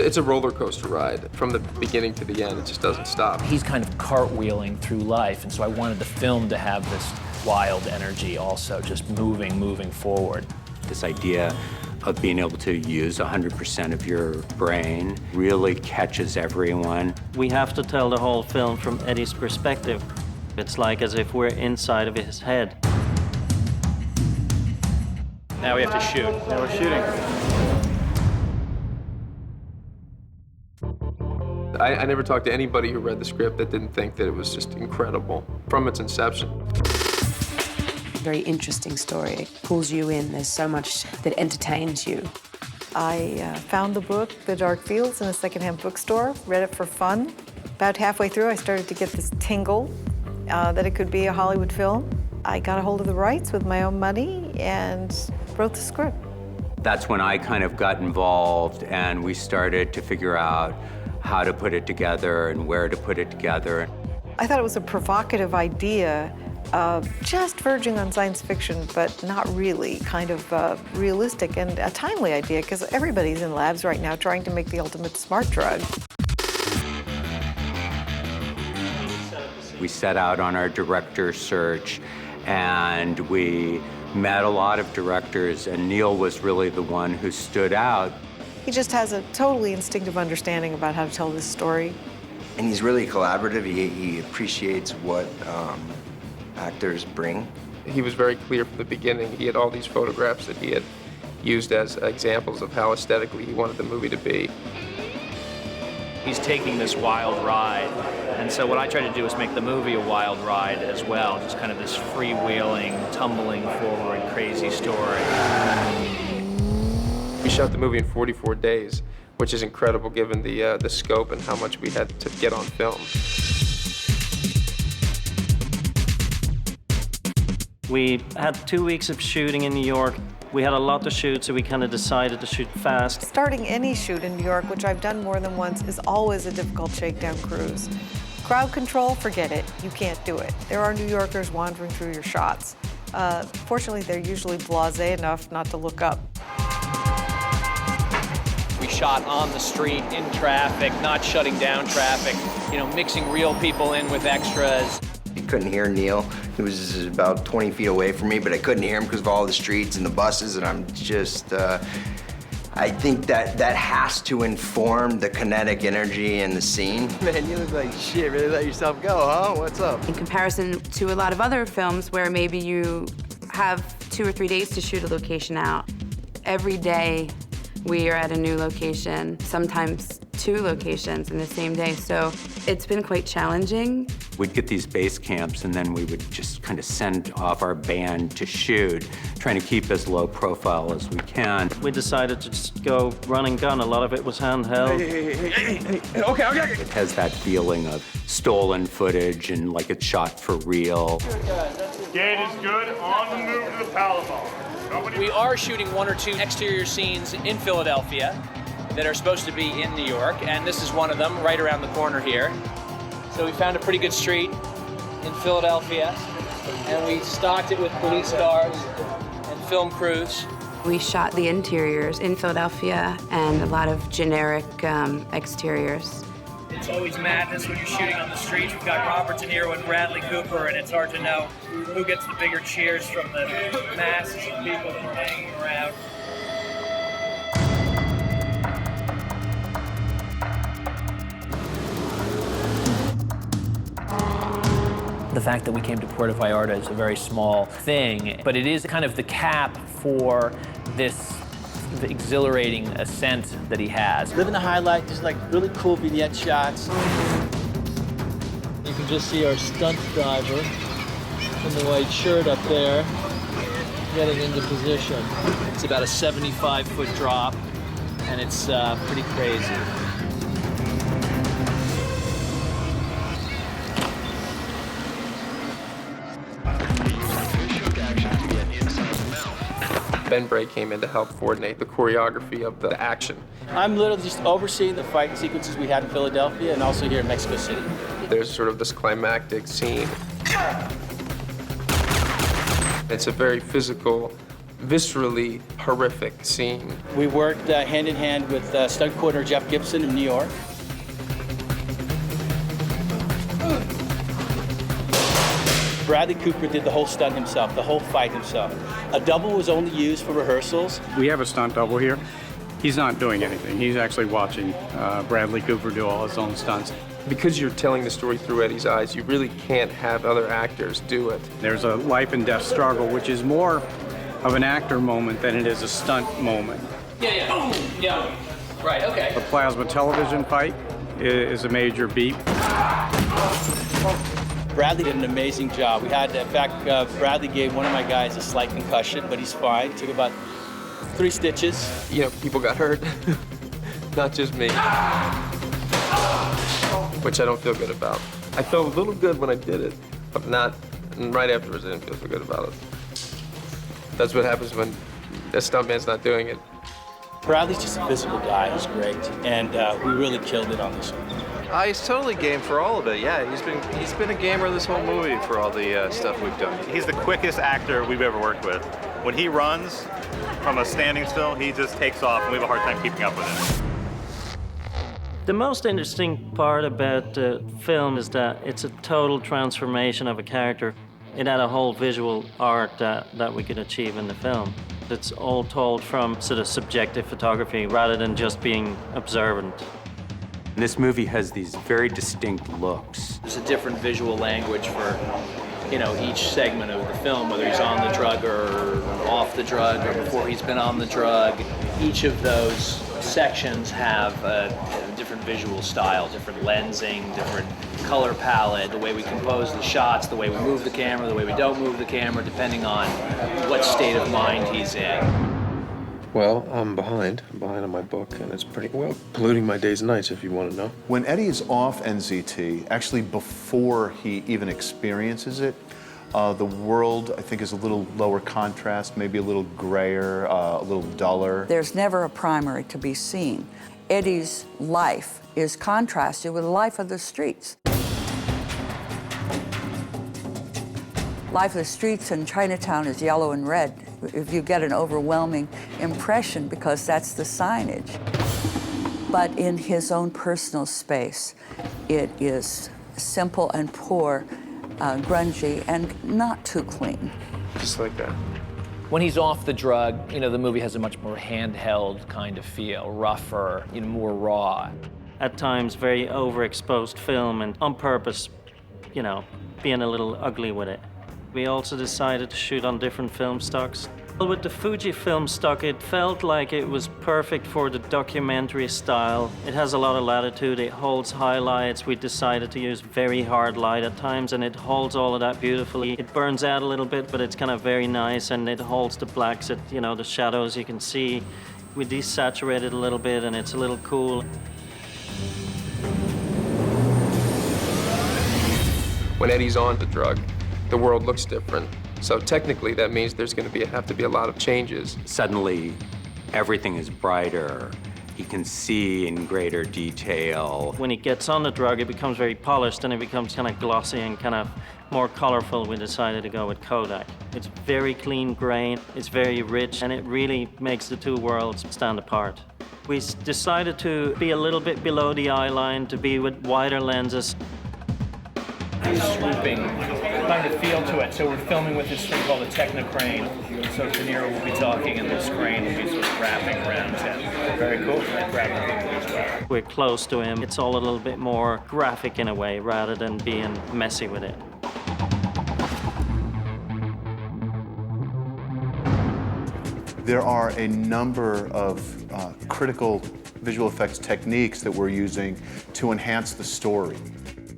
It's a roller coaster ride. From the beginning to the end, it just doesn't stop. He's kind of cartwheeling through life, and so I wanted the film to have this wild energy also, just moving forward. This idea of being able to use 100% of your brain really catches everyone. We have to tell the whole film from Eddie's perspective. It's like as if we're inside of his head. Now we have to shoot. Now we're shooting. I never talked to anybody who read the script that didn't think that it was just incredible from its inception. Very interesting story. It pulls you in. There's so much that entertains you. I found the book, The Dark Fields, in a secondhand bookstore, read it for fun. About halfway through, I started to get this tingle that it could be a Hollywood film. I got a hold of the rights with my own money and wrote the script. That's when I kind of got involved and we started to figure out how to put it together and where to put it together. I thought it was a provocative idea, just verging on science fiction, but not really, kind of realistic and a timely idea, because everybody's in labs right now trying to make the ultimate smart drug. We set out on our director search and we met a lot of directors, and Neil was really the one who stood out. He just has a totally instinctive understanding about how to tell this story. And he's really collaborative. He appreciates what actors bring. He was very clear from the beginning. He had all these photographs that he had used as examples of how aesthetically he wanted the movie to be. He's taking this wild ride, and so what I try to do is make the movie a wild ride as well, just kind of this freewheeling, tumbling forward, crazy story. We shot the movie in 44 days, which is incredible given the scope and how much we had to get on film. We had 2 weeks of shooting in New York. We had a lot to shoot, so we kind of decided to shoot fast. Starting any shoot in New York, which I've done more than once, is always a difficult shakedown cruise. Crowd control, forget it. You can't do it. There are New Yorkers wandering through your shots. Fortunately, they're usually blasé enough not to look up. We shot on the street, in traffic, not shutting down traffic, you know, mixing real people in with extras. You couldn't hear Neil. He was about 20 feet away from me, but I couldn't hear him because of all the streets and the buses, and I'm just, I think that has to inform the kinetic energy in the scene. Man, you look like shit. Really let yourself go, huh? What's up? In comparison to a lot of other films where maybe you have 2 or 3 days to shoot a location out, every day we are at a new location, sometimes 2 locations in the same day, so it's been quite challenging. We'd get these base camps and then we would just kind of send off our band to shoot, trying to keep as low profile as we can. We decided to just go run and gun. A lot of it was handheld. Hey, okay. It has that feeling of stolen footage and like it's shot for real. Gate is good. On the move to the Palomar. We are shooting 1 or 2 exterior scenes in Philadelphia that are supposed to be in New York, and this is one of them right around the corner here. So we found a pretty good street in Philadelphia, and we stocked it with police cars and film crews. We shot the interiors in Philadelphia and a lot of generic exteriors. It's always madness when you're shooting on the streets. We've got Robert De Niro and Bradley Cooper, and it's hard to know who gets the bigger cheers from the masses of people hanging around. The fact that we came to Puerto Vallarta is a very small thing, but it is kind of the cap for this exhilarating ascent that he has. Living the highlight, just like really cool vignette shots. You can just see our stunt driver in the white shirt up there, getting into position. It's about a 75-foot drop, and it's pretty crazy. Ben Bray came in to help coordinate the choreography of the action. I'm literally just overseeing the fight sequences we had in Philadelphia and also here in Mexico City. There's sort of this climactic scene. It's a very physical viscerally horrific scene. We worked hand in hand with stunt coordinator Jeff Gibson in New York. Bradley Cooper did the whole stunt himself, the whole fight himself. A double was only used for rehearsals. We have a stunt double here. He's not doing anything. He's actually watching Bradley Cooper do all his own stunts. Because you're telling the story through Eddie's eyes, you really can't have other actors do it. There's a life and death struggle, which is more of an actor moment than it is a stunt moment. Yeah. Yeah. Right, okay. The plasma television fight is a major beat. Bradley did an amazing job. We had, in fact, Bradley gave one of my guys a slight concussion, but he's fine. Took about 3 stitches. You know, people got hurt, not just me, which I don't feel good about. I felt a little good when I did it, but not, and right afterwards I didn't feel so good about it. That's what happens when a stuntman's not doing it. Bradley's just a physical guy. He's great, and we really killed it on this one. He's totally game for all of it. Yeah, he's been a gamer this whole movie for all the stuff we've done. He's the quickest actor we've ever worked with. When he runs from a standing still, he just takes off, and we have a hard time keeping up with him. The most interesting part about the film is that it's a total transformation of a character. It had a whole visual art that we could achieve in the film. It's all told from sort of subjective photography rather than just being observant. This movie has these very distinct looks. There's a different visual language for, you know, each segment of the film, whether he's on the drug or off the drug or before he's been on the drug. Each of those sections have a different visual style, different lensing, different color palette, the way we compose the shots, the way we move the camera, the way we don't move the camera, depending on what state of mind he's in. Well, I'm behind. I'm behind on my book, and it's pretty, well, polluting my days and nights, if you want to know. When Eddie is off NZT, actually before he even experiences it, the world, I think, is a little lower contrast, maybe a little grayer, a little duller. There's never a primary to be seen. Eddie's life is contrasted with the life of the streets. Life of the streets in Chinatown is yellow and red. If you get an overwhelming impression because that's the signage. But in his own personal space, it is simple and poor, grungy, and not too clean. Just like that. When he's off the drug, you know, the movie has a much more handheld kind of feel, rougher, you know, more raw. At times, very overexposed film, and on purpose, you know, being a little ugly with it. We also decided to shoot on different film stocks. With the Fuji film stock, it felt like it was perfect for the documentary style. It has a lot of latitude, it holds highlights. We decided to use very hard light at times, and it holds all of that beautifully. It burns out a little bit, but it's kind of very nice, and it holds the blacks, you know, the shadows you can see. We desaturated a little bit, and it's a little cool. When Eddie's on the drug, the world looks different. So technically, that means there's going to have to be a lot of changes. Suddenly, everything is brighter. He can see in greater detail. When he gets on the drug, it becomes very polished, and it becomes kind of glossy and kind of more colorful. We decided to go with Kodak. It's very clean grain, it's very rich, and it really makes the two worlds stand apart. We decided to be a little bit below the eye line, to be with wider lenses. Swooping kind of feel to it. So we're filming with this thing called a techno crane. So De Niro will be talking and this crane will be sort of wrapping around him. Very cool. Grabbing people as well. We're close to him. It's all a little bit more graphic in a way rather than being messy with it. There are a number of critical visual effects techniques that we're using to enhance the story.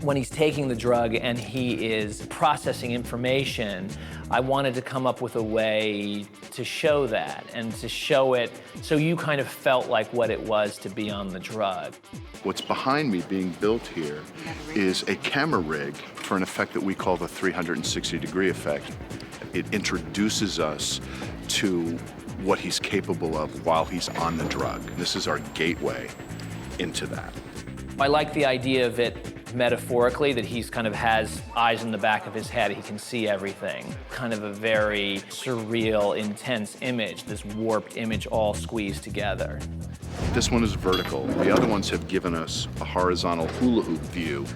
When he's taking the drug and he is processing information, I wanted to come up with a way to show that and to show it so you kind of felt like what it was to be on the drug. What's behind me being built here is a camera rig for an effect that we call the 360-degree effect. It introduces us to what he's capable of while he's on the drug. This is our gateway into that. I like the idea of it metaphorically, that he's kind of has eyes in the back of his head. He can see everything. Kind of a very surreal, intense image, this warped image all squeezed together. This one is vertical. The other ones have given us a horizontal hula hoop view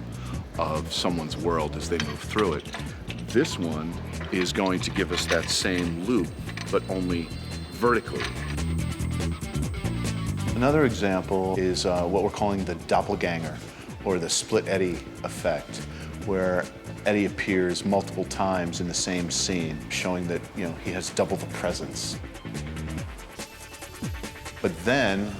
of someone's world as they move through it. This one is going to give us that same loop, but only vertically. Another example is what we're calling the doppelganger, or the split Eddie effect, where Eddie appears multiple times in the same scene, showing that, he has double the presence. But then,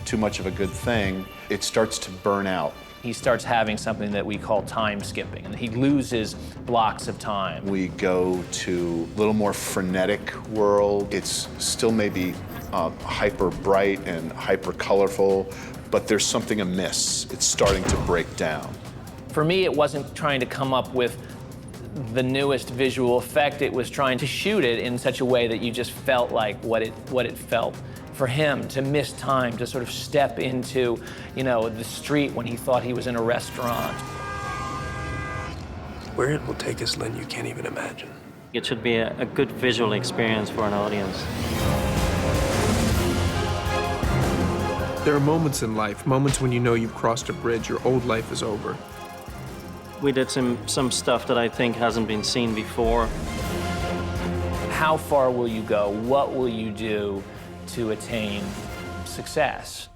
too much of a good thing, it starts to burn out. He starts having something that we call time skipping, and he loses blocks of time. We go to a little more frenetic world. It's still maybe hyper bright and hyper colorful, but there's something amiss. It's starting to break down. For me, it wasn't trying to come up with the newest visual effect. It was trying to shoot it in such a way that you just felt like what it felt for him, to miss time, to sort of step into, the street when he thought he was in a restaurant. Where it will take us, Lynn, you can't even imagine. It should be a good visual experience for an audience. There are moments in life, moments when you know you've crossed a bridge, your old life is over. We did some stuff that I think hasn't been seen before. How far will you go? What will you do to attain success?